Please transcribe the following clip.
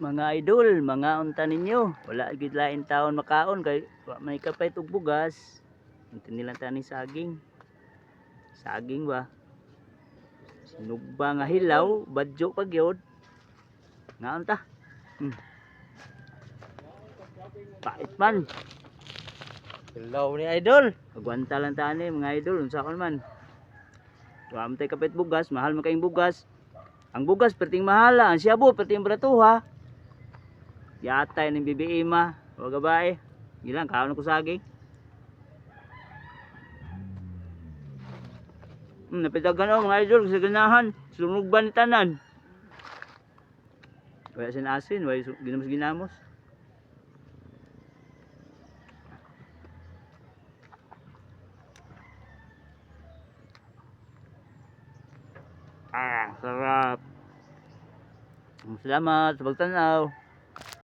Mga idol, mga unta ninyo. Wala gid lain taon makaon kay may kapay og bugas. Unta nilang tani saging. Saging ba? Sinugba nga hilaw, badyo pa gyud. Nga unta. Pait man. Hello ni idol. Agwanta lang tani mga idol, unsa kon man. Wa man tay kapait bugas, mahal man kayong bugas. Ang bugas perting mahala, ang shabu perting baratuha. Yatay ng BBM o gabae. Gilang kaon ko saging. Napitagan o mga idol sa ganahan. Sunog ba ni tanan? Wala sin asin, wala ginamos. Sarap. Salamat sa pagtanaw.